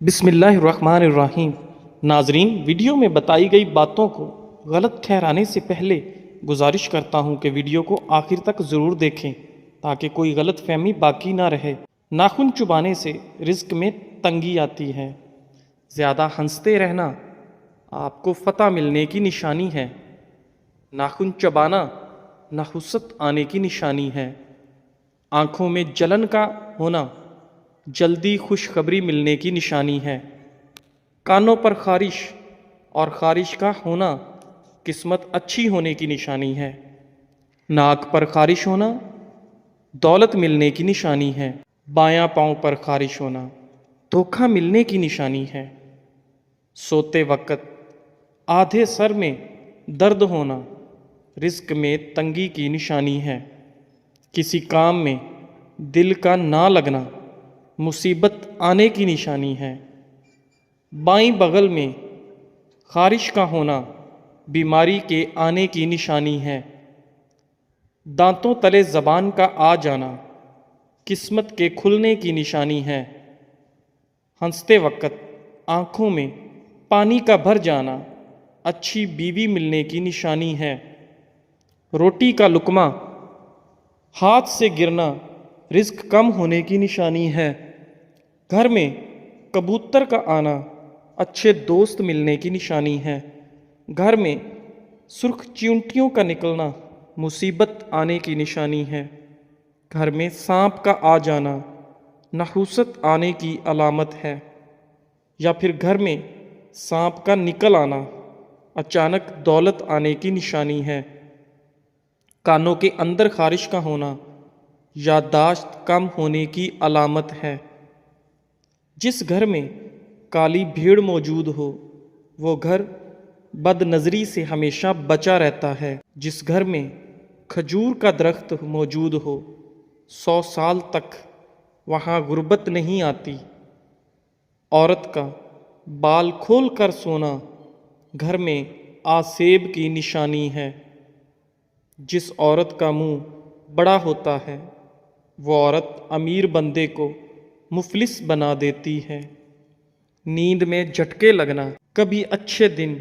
بسم اللہ الرحمن الرحیم۔ ناظرین، ویڈیو میں بتائی گئی باتوں کو غلط ٹھہرانے سے پہلے گزارش کرتا ہوں کہ ویڈیو کو آخر تک ضرور دیکھیں تاکہ کوئی غلط فہمی باقی نہ رہے۔ ناخن چبانے سے رزق میں تنگی آتی ہے۔ زیادہ ہنستے رہنا آپ کو فتح ملنے کی نشانی ہے۔ ناخن چبانا نحوست آنے کی نشانی ہے۔ آنکھوں میں جلن کا ہونا جلدی خوشخبری ملنے کی نشانی ہے۔ کانوں پر خارش اور خارش کا ہونا قسمت اچھی ہونے کی نشانی ہے۔ ناک پر خارش ہونا دولت ملنے کی نشانی ہے۔ بایاں پاؤں پر خارش ہونا دھوکہ ملنے کی نشانی ہے۔ سوتے وقت آدھے سر میں درد ہونا رزق میں تنگی کی نشانی ہے۔ کسی کام میں دل کا نہ لگنا مصیبت آنے کی نشانی ہے۔ بائیں بغل میں خارش کا ہونا بیماری کے آنے کی نشانی ہے۔ دانتوں تلے زبان کا آ جانا قسمت کے کھلنے کی نشانی ہے۔ ہنستے وقت آنکھوں میں پانی کا بھر جانا اچھی بیوی ملنے کی نشانی ہے۔ روٹی کا لقمہ ہاتھ سے گرنا رزق کم ہونے کی نشانی ہے۔ گھر میں کبوتر کا آنا اچھے دوست ملنے کی نشانی ہے۔ گھر میں سرخ چیونٹیوں کا نکلنا مصیبت آنے کی نشانی ہے۔ گھر میں سانپ کا آ جانا نحوست آنے کی علامت ہے، یا پھر گھر میں سانپ کا نکل آنا اچانک دولت آنے کی نشانی ہے۔ کانوں کے اندر خارش کا ہونا یادداشت کم ہونے کی علامت ہے۔ جس گھر میں کالی بھیڑ موجود ہو وہ گھر بد نظری سے ہمیشہ بچا رہتا ہے۔ جس گھر میں کھجور کا درخت موجود ہو 100 سال تک وہاں غربت نہیں آتی۔ عورت کا بال کھول کر سونا گھر میں آسیب کی نشانی ہے۔ جس عورت کا منہ بڑا ہوتا ہے وہ عورت امیر بندے کو مفلس بنا دیتی ہے۔ نیند میں جھٹکے لگنا کبھی اچھے دن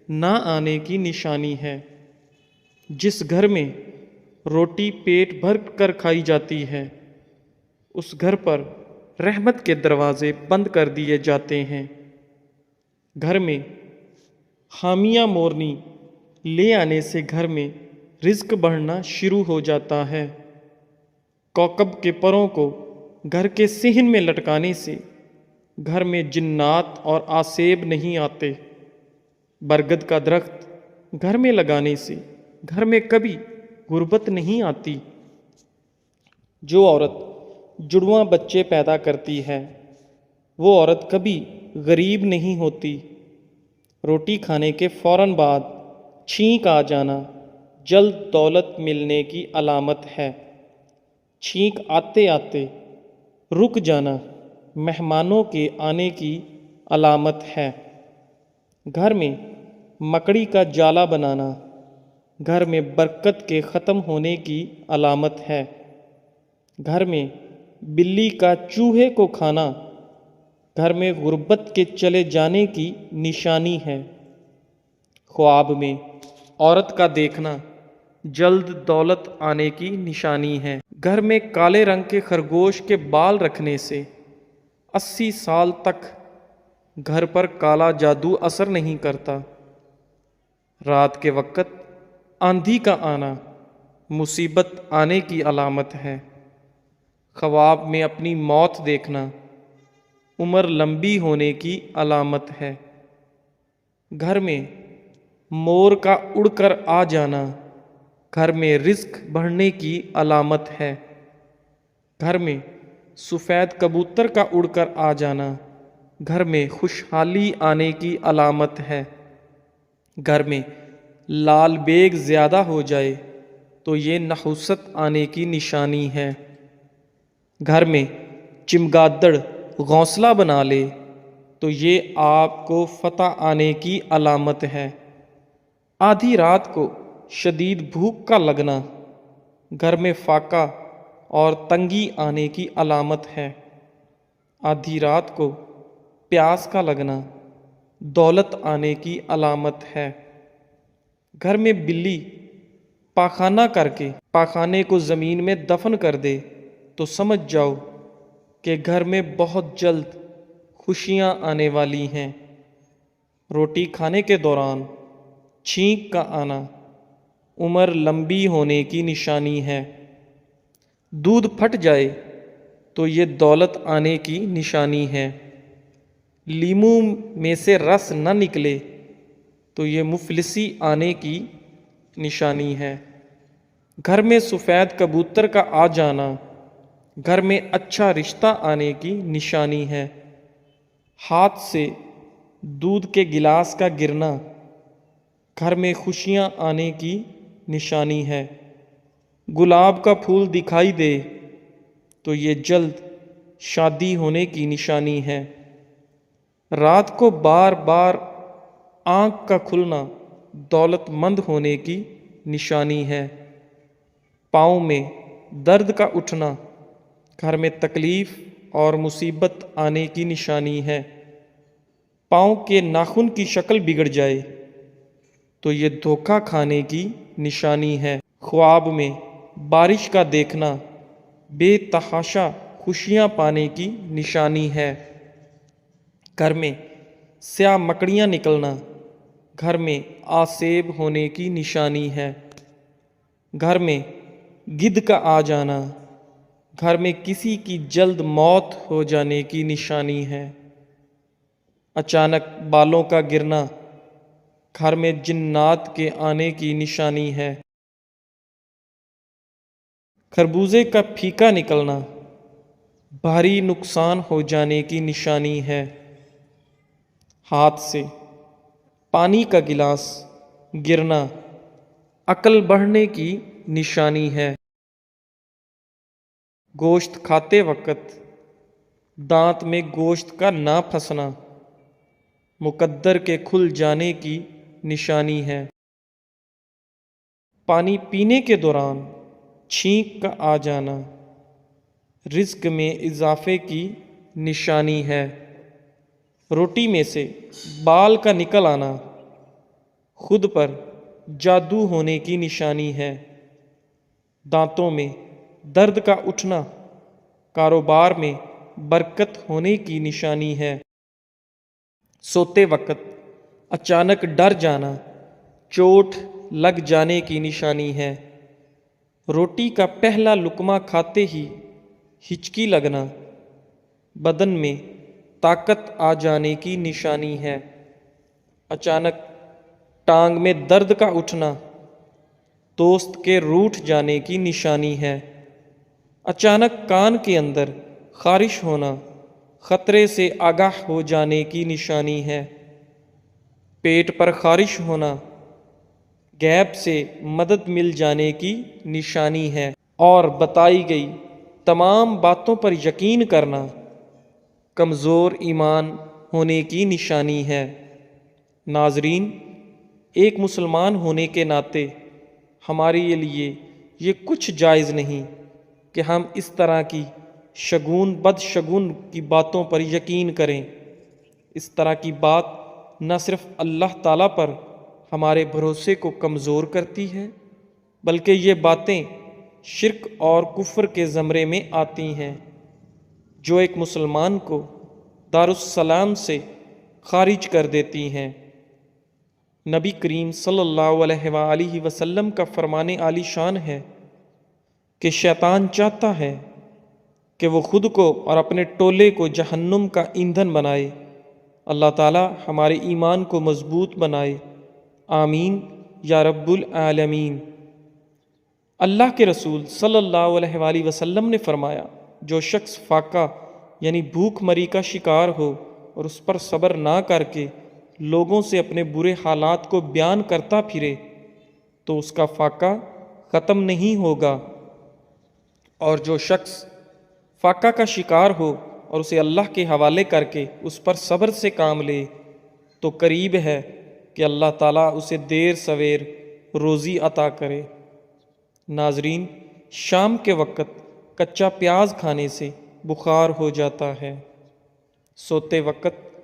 نہ آنے کی نشانی ہے۔ جس گھر میں روٹی پیٹ بھر کر کھائی جاتی ہے اس گھر پر رحمت کے دروازے بند کر دیے جاتے ہیں۔ گھر میں حامیہ مورنی لے آنے سے گھر میں رزق بڑھنا شروع ہو جاتا ہے۔ کوکب کے پروں کو گھر کے صحن میں لٹکانے سے گھر میں جنات اور آسیب نہیں آتے۔ برگد کا درخت گھر میں لگانے سے گھر میں کبھی غربت نہیں آتی۔ جو عورت جڑواں بچے پیدا کرتی ہے وہ عورت کبھی غریب نہیں ہوتی۔ روٹی کھانے کے فوراً بعد چھینک آ جانا جلد دولت ملنے کی علامت ہے۔ چھینک آتے آتے رک جانا مہمانوں کے آنے کی علامت ہے۔ گھر میں مکڑی کا جالا بنانا گھر میں برکت کے ختم ہونے کی علامت ہے۔ گھر میں بلی کا چوہے کو کھانا گھر میں غربت کے چلے جانے کی نشانی ہے۔ خواب میں عورت کا دیکھنا جلد دولت آنے کی نشانی ہے۔ گھر میں کالے رنگ کے خرگوش کے بال رکھنے سے 80 سال تک گھر پر کالا جادو اثر نہیں کرتا۔ رات کے وقت آندھی کا آنا مصیبت آنے کی علامت ہے۔ خواب میں اپنی موت دیکھنا عمر لمبی ہونے کی علامت ہے۔ گھر میں مور کا اڑ کر آ جانا گھر میں رزق بڑھنے کی علامت ہے۔ گھر میں سفید کبوتر کا اڑ کر آ جانا گھر میں خوشحالی آنے کی علامت ہے۔ گھر میں لال بیگ زیادہ ہو جائے تو یہ نحوست آنے کی نشانی ہے۔ گھر میں چمگادڑ گھونسلہ بنا لے تو یہ آپ کو فتح آنے کی علامت ہے۔ آدھی رات کو شدید بھوک کا لگنا گھر میں فاقہ اور تنگی آنے کی علامت ہے۔ آدھی رات کو پیاس کا لگنا دولت آنے کی علامت ہے۔ گھر میں بلی پاخانہ کر کے پاخانے کو زمین میں دفن کر دے تو سمجھ جاؤ کہ گھر میں بہت جلد خوشیاں آنے والی ہیں۔ روٹی کھانے کے دوران چھینک کا آنا عمر لمبی ہونے کی نشانی ہے۔ دودھ پھٹ جائے تو یہ دولت آنے کی نشانی ہے۔ لیموں میں سے رس نہ نکلے تو یہ مفلسی آنے کی نشانی ہے۔ گھر میں سفید کبوتر کا آ جانا گھر میں اچھا رشتہ آنے کی نشانی ہے۔ ہاتھ سے دودھ کے گلاس کا گرنا گھر میں خوشیاں آنے کی نشانی ہے۔ گلاب کا پھول دکھائی دے تو یہ جلد شادی ہونے کی نشانی ہے۔ رات کو بار بار آنکھ کا کھلنا دولت مند ہونے کی نشانی ہے۔ پاؤں میں درد کا اٹھنا گھر میں تکلیف اور مصیبت آنے کی نشانی ہے۔ پاؤں کے ناخن کی شکل بگڑ جائے تو یہ دھوکہ کھانے کی نشانی ہے۔ خواب میں بارش کا دیکھنا بے تحاشا خوشیاں پانے کی نشانی ہے۔ گھر میں سیاہ مکڑیاں نکلنا گھر میں آسیب ہونے کی نشانی ہے۔ گھر میں گدھ کا آ جانا گھر میں کسی کی جلد موت ہو جانے کی نشانی ہے۔ اچانک بالوں کا گرنا گھر میں جنات کے آنے کی نشانی ہے۔ خربوزے کا پھیکا نکلنا بھاری نقصان ہو جانے کی نشانی ہے۔ ہاتھ سے پانی کا گلاس گرنا عقل بڑھنے کی نشانی ہے۔ گوشت کھاتے وقت دانت میں گوشت کا نہ پھنسنا مقدر کے کھل جانے کی نشانی ہے۔ پانی پینے کے دوران چھینک کا آ جانا رزق میں اضافے کی نشانی ہے۔ روٹی میں سے بال کا نکل آنا خود پر جادو ہونے کی نشانی ہے۔ دانتوں میں درد کا اٹھنا کاروبار میں برکت ہونے کی نشانی ہے۔ سوتے وقت اچانک ڈر جانا چوٹ لگ جانے کی نشانی ہے۔ روٹی کا پہلا لقمہ کھاتے ہی ہچکی لگنا بدن میں طاقت آ جانے کی نشانی ہے۔ اچانک ٹانگ میں درد کا اٹھنا دوست کے روٹھ جانے کی نشانی ہے۔ اچانک کان کے اندر خارش ہونا خطرے سے آگاہ ہو جانے کی نشانی ہے۔ پیٹ پر خارش ہونا غیب سے مدد مل جانے کی نشانی ہے۔ اور بتائی گئی تمام باتوں پر یقین کرنا کمزور ایمان ہونے کی نشانی ہے۔ ناظرین، ایک مسلمان ہونے کے ناطے ہمارے لیے یہ کچھ جائز نہیں کہ ہم اس طرح کی شگون بدشگون کی باتوں پر یقین کریں۔ اس طرح کی بات نہ صرف اللہ تعالیٰ پر ہمارے بھروسے کو کمزور کرتی ہے بلکہ یہ باتیں شرک اور کفر کے زمرے میں آتی ہیں جو ایک مسلمان کو دارالسلام سے خارج کر دیتی ہیں۔ نبی کریم صلی اللہ علیہ وآلہ وسلم کا فرمان عالی شان ہے کہ شیطان چاہتا ہے کہ وہ خود کو اور اپنے ٹولے کو جہنم کا ایندھن بنائے۔ اللہ تعالی ہمارے ایمان کو مضبوط بنائے، آمین یا رب العالمین۔ اللہ کے رسول صلی اللہ علیہ وآلہ وسلم نے فرمایا، جو شخص فاقہ یعنی بھوک مری کا شکار ہو اور اس پر صبر نہ کر کے لوگوں سے اپنے برے حالات کو بیان کرتا پھرے تو اس کا فاقہ ختم نہیں ہوگا، اور جو شخص فاقہ کا شکار ہو اور اسے اللہ کے حوالے کر کے اس پر صبر سے کام لے تو قریب ہے کہ اللہ تعالیٰ اسے دیر سویر روزی عطا کرے۔ ناظرین، شام کے وقت کچا پیاز کھانے سے بخار ہو جاتا ہے۔ سوتے وقت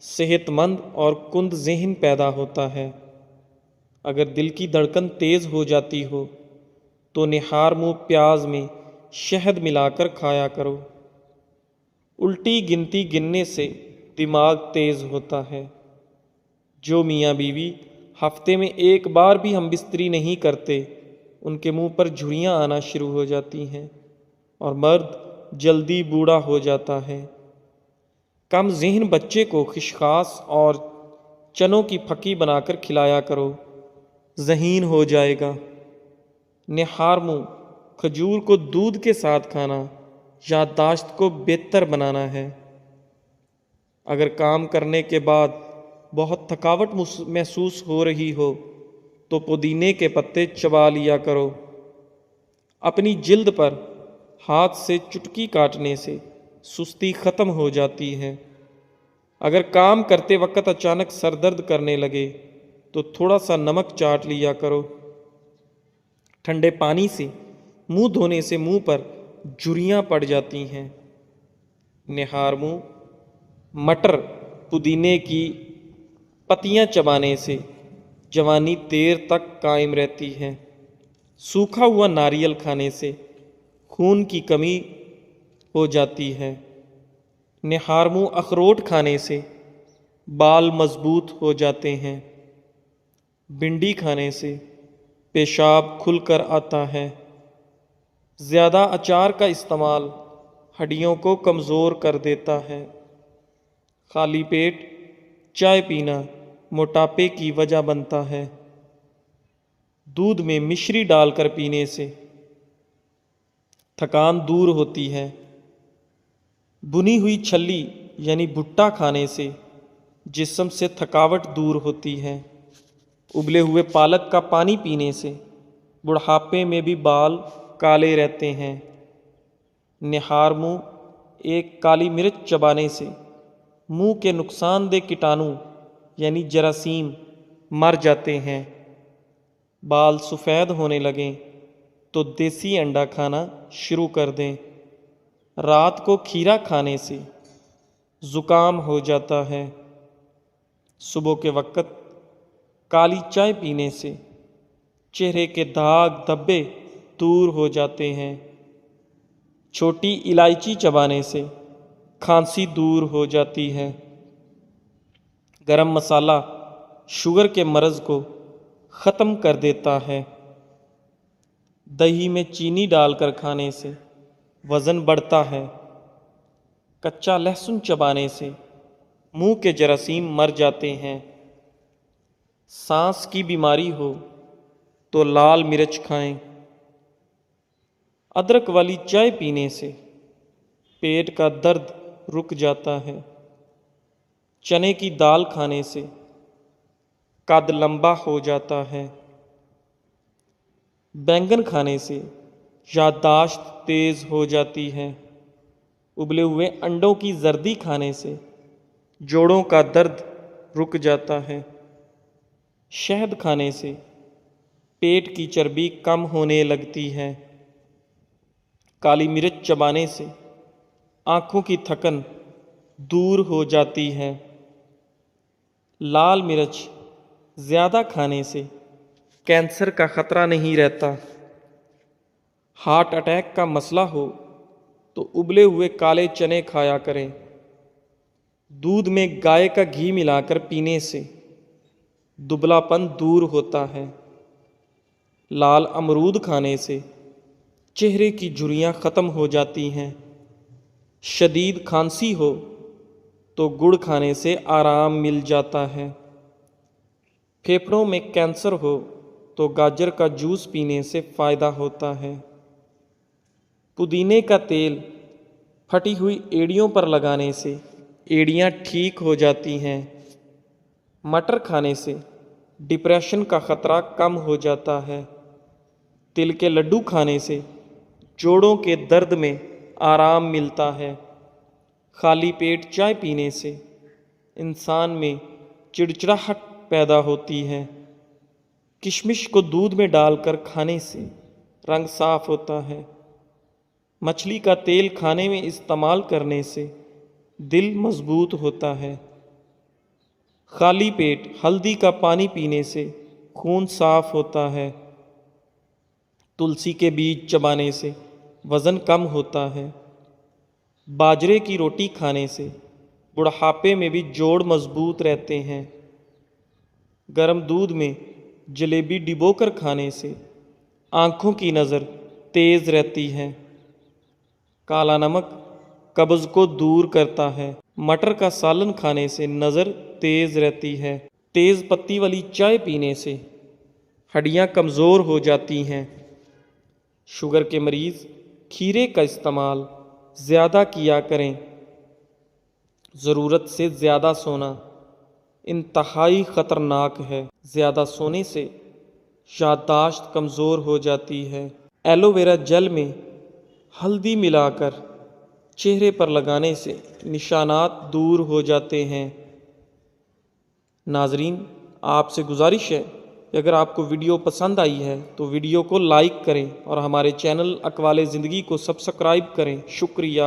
صحت مند اور کند ذہن پیدا ہوتا ہے۔ اگر دل کی دھڑکن تیز ہو جاتی ہو تو نہار منہ پیاز میں شہد ملا کر کھایا کرو۔ الٹی گنتی گننے سے دماغ تیز ہوتا ہے۔ جو میاں بیوی ہفتے میں ایک بار بھی ہم بستری نہیں کرتے، ان کے منہ پر جھریاں آنا شروع ہو جاتی ہیں اور مرد جلدی بوڑھا ہو جاتا ہے۔ کم ذہن بچے کو خشخاص اور چنوں کی پھکی بنا کر کھلایا کرو، ذہین ہو جائے گا۔ نہار منہ کھجور کو دودھ کے ساتھ کھانا یادداشت کو بہتر بنانا ہے۔ اگر کام کرنے کے بعد بہت تھکاوٹ محسوس ہو رہی ہو تو پودینے کے پتے چبا لیا کرو۔ اپنی جلد پر ہاتھ سے چٹکی کاٹنے سے سستی ختم ہو جاتی ہے۔ اگر کام کرتے وقت اچانک سر درد کرنے لگے تو تھوڑا سا نمک چاٹ لیا کرو۔ ٹھنڈے پانی سے منہ دھونے سے منہ پر جھریاں پڑ جاتی ہیں۔ نہار منہ مٹر پودینے کی پتیاں چبانے سے جوانی دیر تک قائم رہتی ہے۔ سوکھا ہوا ناریل کھانے سے خون کی کمی ہو جاتی ہے۔ نہار منہ اخروٹ کھانے سے بال مضبوط ہو جاتے ہیں۔ بھنڈی کھانے سے پیشاب کھل کر آتا ہے۔ زیادہ اچار کا استعمال ہڈیوں کو کمزور کر دیتا ہے۔ خالی پیٹ چائے پینا موٹاپے کی وجہ بنتا ہے۔ دودھ میں مشری ڈال کر پینے سے تھکان دور ہوتی ہے۔ بنی ہوئی چھلی یعنی بھٹا کھانے سے جسم سے تھکاوٹ دور ہوتی ہے۔ ابلے ہوئے پالک کا پانی پینے سے بڑھاپے میں بھی بال کالے رہتے ہیں۔ نہار منہ ایک کالی مرچ چبانے سے منہ کے نقصان دہ کیٹانو یعنی جراثیم مر جاتے ہیں۔ بال سفید ہونے لگیں تو دیسی انڈا کھانا شروع کر دیں۔ رات کو کھیرا کھانے سے زکام ہو جاتا ہے۔ صبح کے وقت کالی چائے پینے سے چہرے کے داغ دھبے دور ہو جاتے ہیں۔ چھوٹی الائچی چبانے سے کھانسی دور ہو جاتی ہے۔ گرم مسالہ شوگر کے مرض کو ختم کر دیتا ہے۔ دہی میں چینی ڈال کر کھانے سے وزن بڑھتا ہے۔ کچا لہسن چبانے سے منہ کے جراثیم مر جاتے ہیں۔ سانس کی بیماری ہو تو لال مرچ کھائیں۔ ادرک والی چائے پینے سے پیٹ کا درد رک جاتا ہے۔ چنے کی دال کھانے سے قد لمبا ہو جاتا ہے۔ بینگن کھانے سے یادداشت تیز ہو جاتی ہے۔ ابلے ہوئے انڈوں کی زردی کھانے سے جوڑوں کا درد رک جاتا ہے۔ شہد کھانے سے پیٹ کی چربی کم ہونے لگتی ہے۔ کالی مرچ چبانے سے آنکھوں کی تھکن دور ہو جاتی ہے۔ لال مرچ زیادہ کھانے سے کینسر کا خطرہ نہیں رہتا۔ ہارٹ اٹیک کا مسئلہ ہو تو ابلے ہوئے کالے چنے کھایا کریں۔ دودھ میں گائے کا گھی ملا کر پینے سے دبلا پن دور ہوتا ہے۔ لال امرود کھانے سے چہرے کی جھریاں ختم ہو جاتی ہیں۔ شدید کھانسی ہو تو گڑ کھانے سے آرام مل جاتا ہے۔ پھیپھڑوں میں کینسر ہو تو گاجر کا جوس پینے سے فائدہ ہوتا ہے۔ پودینے کا تیل پھٹی ہوئی ایڑیوں پر لگانے سے ایڑیاں ٹھیک ہو جاتی ہیں۔ مٹر کھانے سے ڈپریشن کا خطرہ کم ہو جاتا ہے۔ تل کے لڈو کھانے سے جوڑوں کے درد میں آرام ملتا ہے۔ خالی پیٹ چائے پینے سے انسان میں چڑچڑاہٹ پیدا ہوتی ہے۔ کشمش کو دودھ میں ڈال کر کھانے سے رنگ صاف ہوتا ہے۔ مچھلی کا تیل کھانے میں استعمال کرنے سے دل مضبوط ہوتا ہے۔ خالی پیٹ ہلدی کا پانی پینے سے خون صاف ہوتا ہے۔ تلسی کے بیج چبانے سے وزن کم ہوتا ہے۔ باجرے کی روٹی کھانے سے بڑھاپے میں بھی جوڑ مضبوط رہتے ہیں۔ گرم دودھ میں جلیبی ڈبو کر کھانے سے آنکھوں کی نظر تیز رہتی ہے۔ کالا نمک قبض کو دور کرتا ہے۔ مٹر کا سالن کھانے سے نظر تیز رہتی ہے۔ تیز پتی والی چائے پینے سے ہڈیاں کمزور ہو جاتی ہیں۔ شوگر کے مریض کھیرے کا استعمال زیادہ کیا کریں۔ ضرورت سے زیادہ سونا انتہائی خطرناک ہے۔ زیادہ سونے سے یادداشت کمزور ہو جاتی ہے۔ ایلو ویرا جل میں ہلدی ملا کر چہرے پر لگانے سے نشانات دور ہو جاتے ہیں۔ ناظرین، آپ سے گزارش ہے کہ اگر آپ کو ویڈیو پسند آئی ہے تو ویڈیو کو لائک کریں اور ہمارے چینل اقوال زندگی کو سبسکرائب کریں۔ شکریہ۔